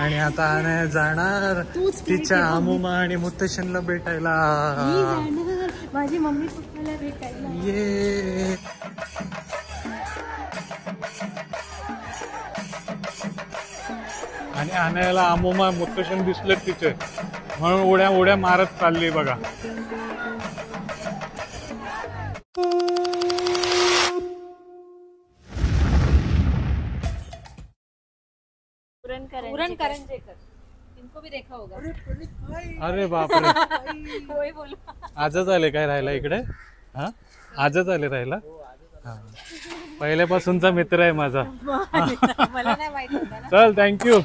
आणि आता अनया जाणार तिच्या अमुमा आणि मुत्तशनला भेटायला. माझी मम्मी पप्पाला भेटायला. ये आणि अनयाला अमुमा मुत्तशन दिसले तिथे, म्हणून उड्या उड्या मारत चालली बघा. पूरन करंजेकर, इनको भी देखा होगा. अरे बापरे, आजच आले काय राहायला इकडे? हा, आजच आले राहायला. पहिल्यापासूनचा मित्र आहे माझा. मला नाही माहित होता ना. चल, थँक्यू.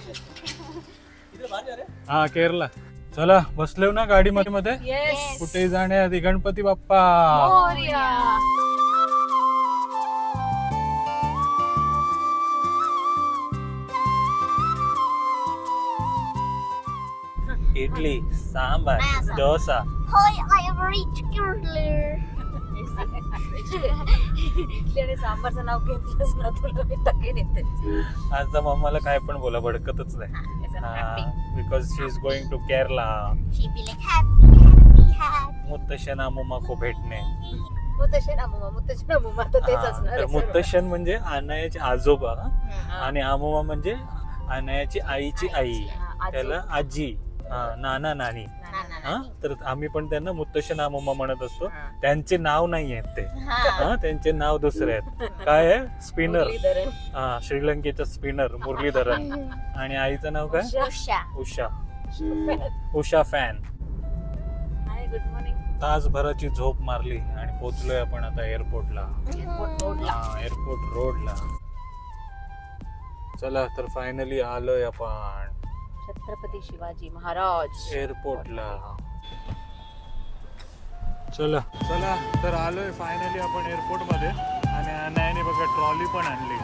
हा, केरला. चला, बसलो ना गाडी मध्ये. कुठे जाण्याआधी गणपती बाप्पा. इडली, सांबार, डोसा. सांबारचं नाव घेतलंच ना तुला मी टकेन येते. आज मम्माला काय पण बोला, भडकतच नाही. Because she is going to Kerala. मुत्तशन अमुमा को भेटणे. मुत्तशन म्हणजे अनयाचे आजोबा आणि अमुमा म्हणजे अनयाची आईची आई, त्याला आजी, नाना नानी. हा, तर आम्ही पण त्यांना मुत्तशन अमुमा म्हणत असतो. त्यांचे नाव नाही आहेत ते, त्यांचे नाव दुसरे आहेत. काय आहे? स्पिनर. हा, श्रीलंकेचा स्पिनर मुरलीधरन. आणि आईचं नाव काय? Usha. Usha fan. Good morning. तासभराची झोप मारली आणि पोहोचलोय आपण आता एअरपोर्टला. एअरपोर्ट रोडला. चला तर फायनली आलोय आपण छत्रपती शिवाजी महाराज एअरपोर्टला. चला चला तर आलोय फायनली आपण एअरपोर्ट मध्ये. आणि अनयाने बघा ट्रॉली पण आणली.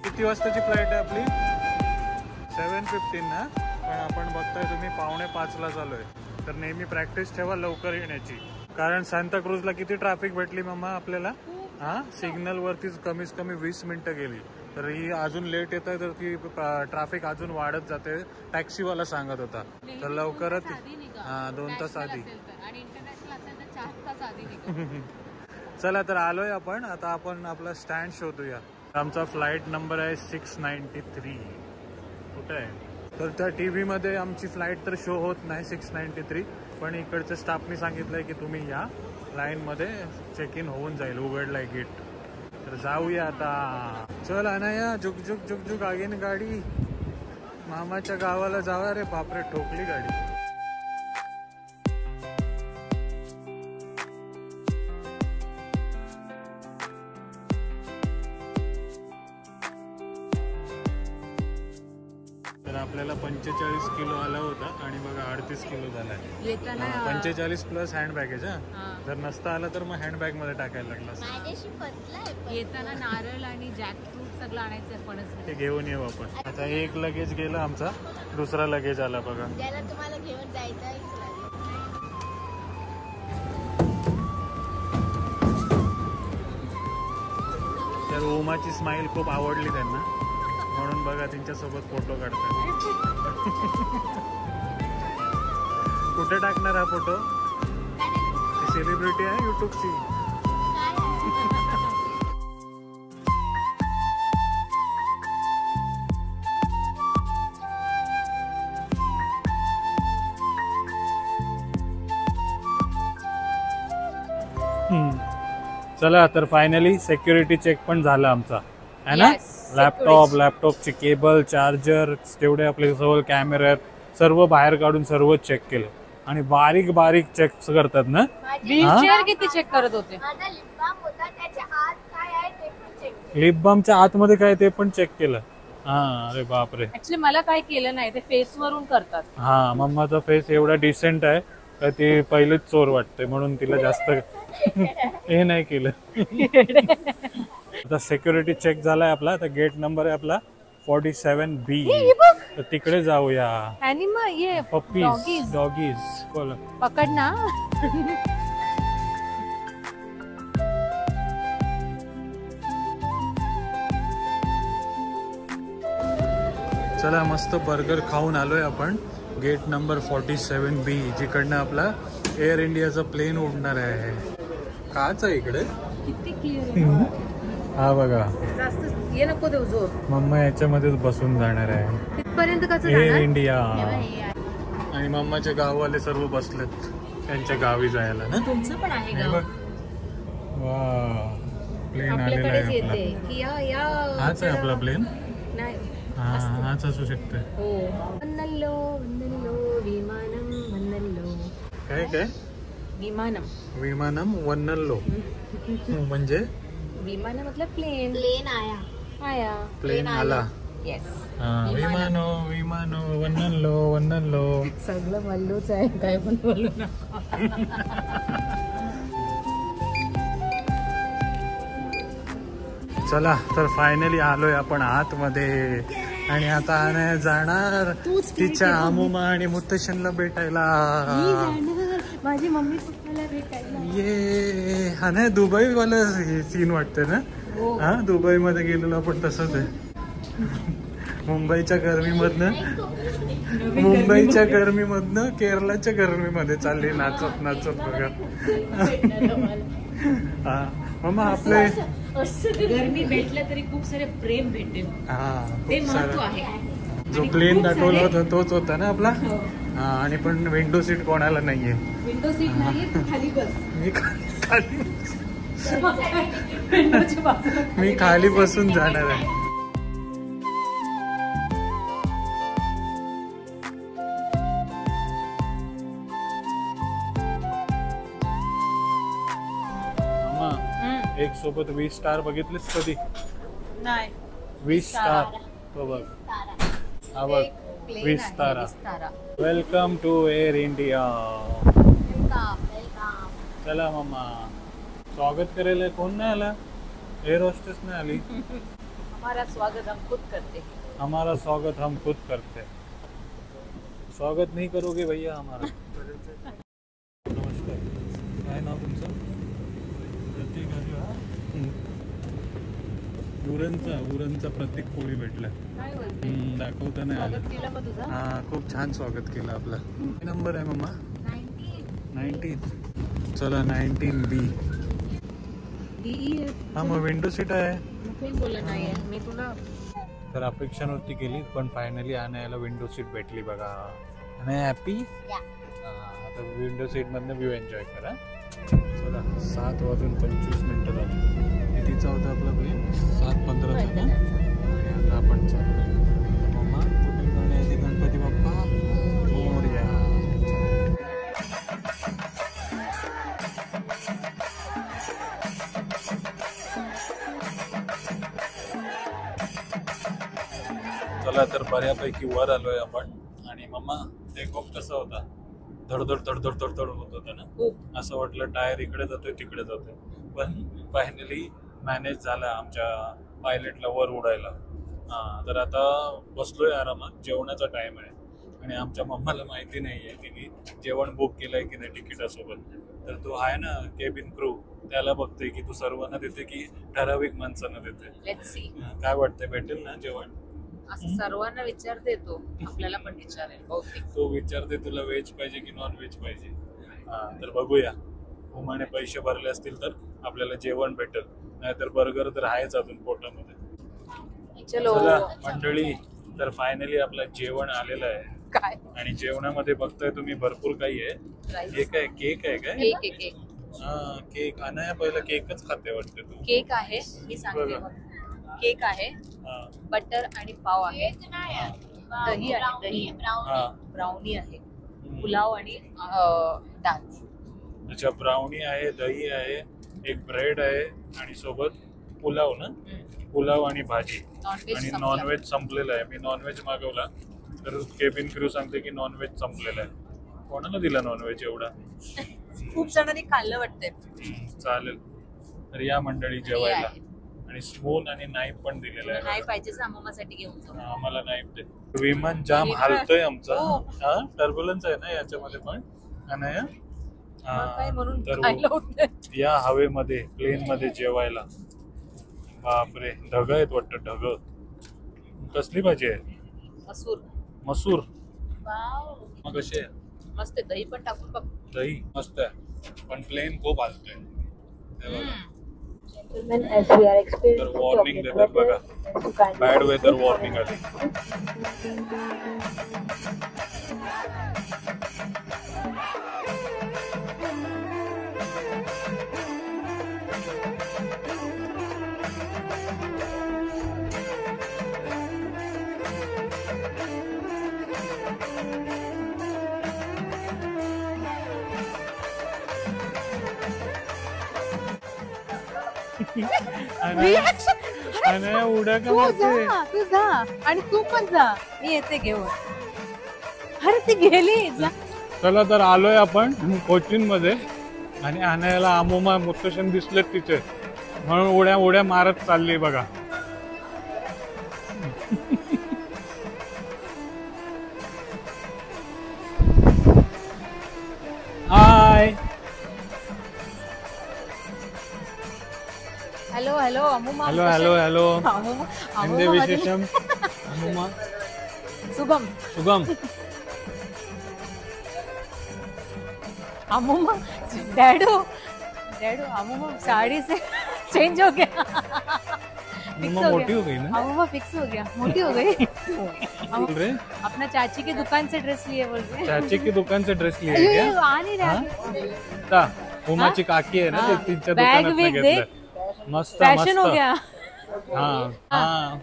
किती वाजताची फ्लाईट आहे आपली? 7:15 ना. पण आपण बघताय तुम्ही 4:45ला चालूय. तर नेहमी प्रॅक्टिस ठेवा लवकर येण्याची, कारण सांताक्रूजला किती ट्रॅफिक भेटली मम्मा आपल्याला. हा, सिग्नल वरतीच कमीत कमी 20 मिनिटं गेली. तर ही अजून लेट येत आहे, तर ती ट्रॅफिक अजून वाढत जाते. टॅक्सीवाला सांगत होता. तर लवकरच 2 तास आधी. चला तर आलोय आपण आता. आपण आपला स्टँड शोधूया. आमचा फ्लाईट नंबर आहे 693. कुठे आहे? तर त्या टीव्ही मध्ये आमची फ्लाईट तर शो होत नाही 693. पण इकडच्या स्टाफनी सांगितलंय की तुम्ही या लाईन मध्ये चेक इन होऊन जाईल, उघडलाय गेट. तर जाऊया आता. चल अनया, झुक झुक झुक झुक आगेन गाडी. मामाच्या गावाला जावा रे. बापरे, ठोकली गाडी. आपल्याला 45 किलो आला होता आणि बघा 38 किलो झालाय. 45 प्लस हँड बॅगेज. जर नसता आला तर मग हँड बॅग मध्ये टाकायला लागला. येताना नारळ आणि जॅकफ्रूट सगळं आणायचं फणस, ते घेऊन येऊ आपण. आता एक लगेज गेला आमचा, दुसरा लगेज आला बघा. तुम्हाला घेऊन जायचं. तर उमाची स्माइल खूप आवडली त्यांना, म्हणून बघा त्यांच्यासोबत फोटो काढतात. कुठे टाकणार हा फोटो? सेलिब्रिटी आहे युट्यूबची. चला तर फायनली सिक्युरिटी चेक पण झाला आमचा है ना. लॅपटॉपची केबल, चार्जर, तेवढे आपले सर्व कॅमेरे आहेत, सर्व बाहेर काढून सर्व चेक केलं. आणि बारीक बारीक चेक करतात ना. व्हीलचेअर किती चेक करत होते. लिप बामच्या आतमध्ये काय ते पण चेक केलं. हा, अरे बापरे. ऍक्च्युली मला काय केलं नाही, ते फेस वरून करतात. हा, मम्माचा फेस एवढा डिसेंट आहे का ती पहिलेच चोर वाटते, म्हणून तिला जास्त हे नाही केलं. आता सिक्युरिटी चेक झालाय आपला. आता गेट नंबर आहे आपला 47B. तर तिकडे जाऊया. पप्पीज, डॉगीज पकड ना. चला मस्त बर्गर खाऊन आलोय आपण गेट नंबर 47B जिकडनं आपला एअर इंडियाचा प्लेन उडणार आहे. काच आहे इकडे किती क्लिअर. हा बघा जास्त ये नको देऊ जोर. मम्मा याच्यामध्येच बसून जाणार आहे तिथपर्यंत कसं एअर जाणार? इंडिया. आणि मम्माचे गाववाले सर्व बसलेत त्यांच्या गावी जायला ना. तुमचं पण आहे हे गाव. बघ वा प्लेन आलेला आपल्याकडेच आहे आपला. येते की या हाच आहे आपला प्लेन. नाही हा हाच असू शकतोय. हो. वन्नल्लो वन्नल्लो विमानम वन्नल्लो. काय काय विमानम विमानम वन्नल्लो म्हणजे विमान मतलब प्लेन. प्लेन आया प्लेन आला. येस. विमानो विमानो वन्नल्लो वन्नल्लो. सगळं मल्लूच आहे काय पण बोलू ना. चला तर फायनली आलोय आपण आतमध्ये आणि आता आणाय जाणार तिच्या आमोमा आणि मुत्तशनला भेटायला. माझी मम्मी पप्पाला भेटायला. ये हा नाही दुबई वाला सीन वाटतंय ना. हा दुबई मध्ये गेलेलो आपण तसंच आहे. मुंबईच्या गरमीमधनं केरळाच्या गरमीमध्ये चालली नाचत नाचत बघा. हा मम्मा आपले गरमी भेटलं तरी खूप सारे प्रेम भेटेल. ते महत्व आहे. जो प्लेन दाखवला होता तोच होता ना आपला. हा आणि पण विंडो सीट कोणाला नाहीये. विंडो सीट नाहीये तू खाली बस. मी खाली बसून जाणार आहे. एक सोबत 20 स्टार बघितलेस कधी? नाही. 20 स्टार तो बघ. हा बघ 20 star. Welcome to air India. चला मम्मा स्वागत करायला कोण नाही आला? एअर होस्टेस नाही आली. हमारा स्वागत हम खुद करते. हमारा स्वागत हम खुद करते. स्वागत नहीं करोगे भैया हमारा. नमस्कार. काय नाव तुमचं? उरणचा प्रतीक कोळी भेटला. दाखवता नाही आलं. हा खूप छान स्वागत केलं आपलं. किती नंबर आहे मम्मा? 19. चला 19B. हा मग विंडो सीट आहे. मी तुला तर अपेक्षा नव्हती केली पण फायनली आणायला विंडो सीट भेटली बघा. आणि हॅपी. आता विंडो सीट मधनं व्ह्यू एन्जॉय करा. चला 7:25 झाली. कितीचा होता आपला प्लेन? 7:15चा ना. आणि आता आपण चाललो. मम्मा कुठे जाण्याचे? गणपती बाप्पा मोरया. चला तर बऱ्यापैकी वर आलोय आपण. आणि मम्मा टेक ऑफ कसा होता? धडधड धडधड धडधड होत होतं ना. असं वाटलं टायर इकडे जातोय तिकडे जातोय पण फायनली मॅनेज झाला आमच्या पायलटला वर उडायला. तर आता बसलोय आरामात. जेवणाचा टाइम आहे आणि आमच्या मम्माला माहिती नाहीये तिने जेवण बुक केलंय की नाही तिकिटासोबत. तर तो आहे ना केबिन क्रू त्याला बघते की तू सर्वांना देते की ठराविक माणसांना देते. Let's see. काय वाटतंय भेटेल ना जेवण? असं सर्वांना विचारते तो. आपल्याला पण विचारेल बहुतेक. तो विचारते तुला व्हेज पाहिजे की नॉन व्हेज पाहिजे. तर बघूया. उमाने पैसे भरले असतील तर आपल्याला जेवण भेटेल. नाहीतर बर्गर तर आहेच अजून पोटामध्ये. चला मंडळी तर फायनली आपलं जेवण आलेलं आहे. काय आणि जेवणामध्ये बघताय तुम्ही भरपूर काही आहे. हे काय केक आहे काय? केक. हा केक. अनाया पहिला केकच खाते वाटते तू. केक आहे मी सांगते. केक आहे. बटर आणि पाव आहे. दही आहे. दही ब्राउनी आहे. पुलाव आणि डाळ. अच्छा ब्राउनी आहे दही आहे एक ब्रेड आहे आणि सोबत पुलाव ना. पुलाव आणि भाजी. आणि नॉनव्हेज संपलेलं आहे. मी नॉनव्हेज मागवला तर केबिन क्रू सांगते की नॉनव्हेज संपलेलं आहे. कोणाला दिला नॉनव्हेज एवढा? खूप जणांनी खाल्लं वाटतंय. चालेल तर या मंडळी जेवायला. आणि स्पून आणि नाईफ पण दिलेला आहे. नाही पाहिजे सामासाठी घेऊन जाऊ. आम्हाला नाईफ दे. विमान जाम हालतोय आमचं. हा टर्ब्युलन्स आहे ना याच्यामध्ये पण. अनाया काय म्हणून तर खायला होत नाही. या हवेमध्ये प्लेन मध्ये जेवायला बापरे ढग आहेत वाटतं ढग. कसली भाजी आहे? मसूर. मसूर. वाव मग कशी आहे? मस्त आहे. दही पण टाकून बघ. दही मस्त आहे पण प्लेन खूप हलतंय. Gentlemen, as we are तर experiencing वॉर्निंग chocolate देतात बघा. weather, to kindly bad weather warning आली. आणि उड्या का तू मारते? जा, तू जा आणि तू पण जा. मी येते घेऊन. अरे ती गेली. जा. चला तर आलोय आपण कोचीन मध्ये आणि आणायला आमोमा मुत्तशन दिसलेत तिथे म्हणून उड्या उड्या मारत चालली बघा. हाय हॅलो हॅलो अमुमा. हॅलो हॅलो हॅलो अमुमा हिंदी अमुमा विशेषम अमुमा शुभम. शुभम. अमुमा डैडो डैडो अमुमा साड़ी से चेंज हो गया. अमुमा मोटी हो गई ना. अमुमा फिक्स हो गया. मोटी हो गई. बोल रहे अपना चाची की दुकान से ड्रेस लिए बोल रहे. चाची की दुकान से ड्रेस लिए अयो, क्या? अयो, आ नहीं रहा. ता उमाची काकी आहे ना ते तिच्या बॅग दुकानात बिग घेतलं. मस्त फॅशन हो मस्त. गया. हा हा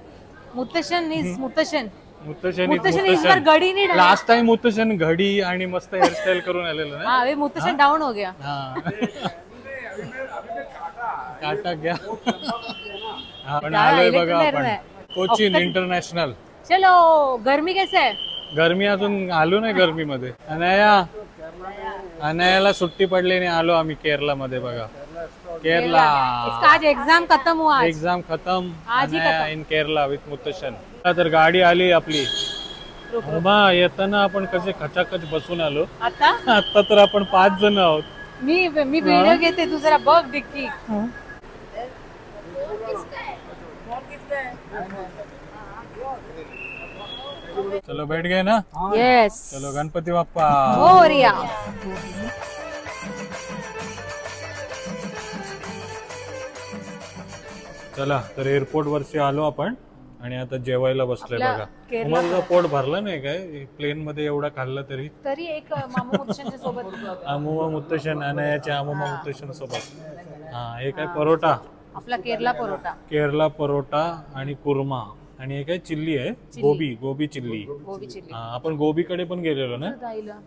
मुत्तशन इज मुत्तशन. मुत्तशन मुत्तशन इस बार गड़ी नहीं डाला. लास्ट टाइम मुत्तशन घडी आणि मस्त हेअरस्टाईल करून आलेलं ना. हाँ अभी मुत्तशन डाउन हो गया. हा काटा गया. आपण क्या आलोय highlight बघा करणार आपण आहे? कोचीन इंटरनॅशनल. चलो गर्मी कैसे है? गरमी अजून आलो नाही गरमीमध्ये. अनायाला सुट्टी पडली आणि आलो आम्ही केरला मध्ये बघा. केरला इसका आज एग्जाम खत्म हुआ. आज एक्झाम खतम. आज ही खतम. इन केरला विथ मुत्तशन. तर गाडी आली आपली. उमा येताना आपण कसे खचाखच बसून आलो. आता आता तर आपण 5 जण आहोत. मी व्हिडिओ घेते. तू जरा बघ डिक्की. चलो बैठ गए ना. येस. चलो गणपती बाप्पा. मोरया. चला तर एअरपोर्ट वरती आलो आपण आणि आता जेवायला बसलोय आपल्या बघा. केरला- तुझं पोट भरलं नाही काय प्लेन मध्ये एवढा खाल्लं तरी? तरी एक मामा मुत्तशनच्या सोबत आमोमा मुत्तशन अनायाच्या आमोमा मुत्तशन सोबत. हा एक आहे परोटा. आपला केरला परोटा. केरला परोटा आणि कुर्मा आणि एक आहे चिल्ली आहे. गोबी चिल्ली. गोबी चिल्ली. हा आपण गोबीकडे पण गेलेलो ना. जायला.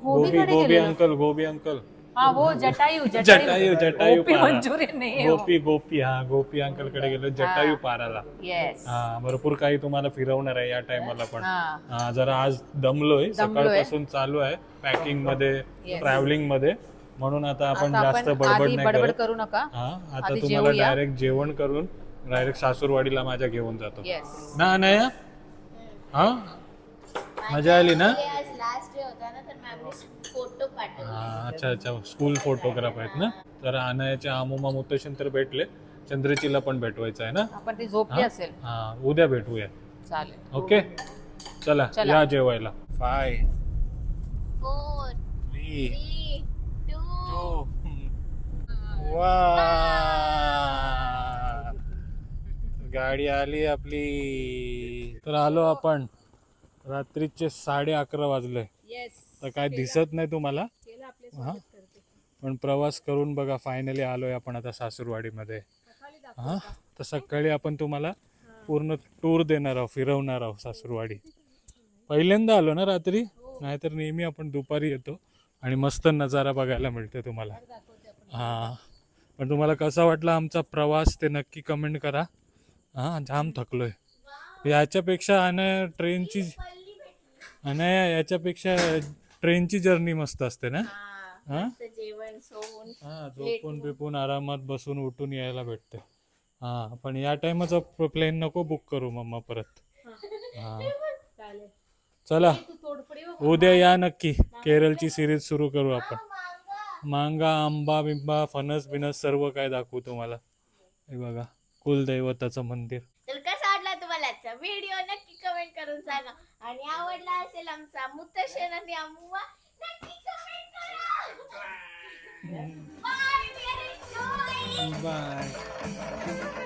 गोबी अंकल. हाँ वो जटायू जटायू गोपी पारा. मंचुरियन नहीं है वो. गोपी हा गोपी अंकल कडे गेलो जटायू पाराला. येस. हा भरपूर काही तुम्हाला फिरवणार आहे या टायमाला पण. हाँ हा जरा आज दमलोय. सकाळपासून चालू आहे पॅकिंग मध्ये ट्रॅव्हलिंग मध्ये म्हणून आता आपण जास्त बडबड आधी नाही बडबड करत. करू नका. हा आता आधी तुम्हाला जेवूया. डायरेक्ट जेवण करून डायरेक्ट सासूरवाडीला माझ्या घेऊन जातो येस. ना. अनया हा मजा आली ना. लास्ट डे होता ना तर मॅमने फोटो पाठवले. हा अच्छा स्कूल फोटोग्राफ आहेत ना. तर अनयाच्या आमोमा मुत्तशन तर भेटले. चंद्रचीला पण भेटवायचं आहे ना. आपण ती झोपली असेल. हा उद्या भेटूया. चालेल. ओके चला चला. या जेवायला. 5 4 3 3 2 वा गाडी आली आपली. तर आलो आपण. रात्रीचे 11:30 वाजले. येस. तर काय दिसत नाही तुम्हाला. हा पण प्रवास करून बघा फायनली आलोय आपण आता सासूरवाडीमध्ये. हा तर सकाळी आपण तुम्हाला पूर्ण टूर देणार आहोत फिरवणार आहोत सासूरवाडी. पहिल्यांदा आलो ना रात्री. नाहीतर नेहमी आपण दुपारी येतो आणि मस्त नजारा बघायला मिळते तुम्हाला. हा पण तुम्हाला कसा वाटला आमचा प्रवास ते नक्की कमेंट करा. हा जाम थकलोय. याच्यापेक्षा याच्यापेक्षा ट्रेनची जर्नी मस्त असते ना. हा जेवण सोन हा झोपून बिपून आरामात बसून उठून यायला भेटते. हा पण या टाइमचा प्लेन नको बुक करू मम्मा परत. हा चला उद्या या नक्की. केरळची सिरीज सुरू करू आपण. मांगा, आंबा बिंबा, फणस बिनस सर्व काय दाखवू तुम्हाला. हे बघा कुलदैवताचं मंदिर. तर कसा वाटला तुम्हाला आजचा व्हिडिओ नक्की कमेंट करून सांगा आणि आवडला असेल आमचा मुत्तशेन आणि अमुवा नक्की कमेंट करा. बाय. बाय.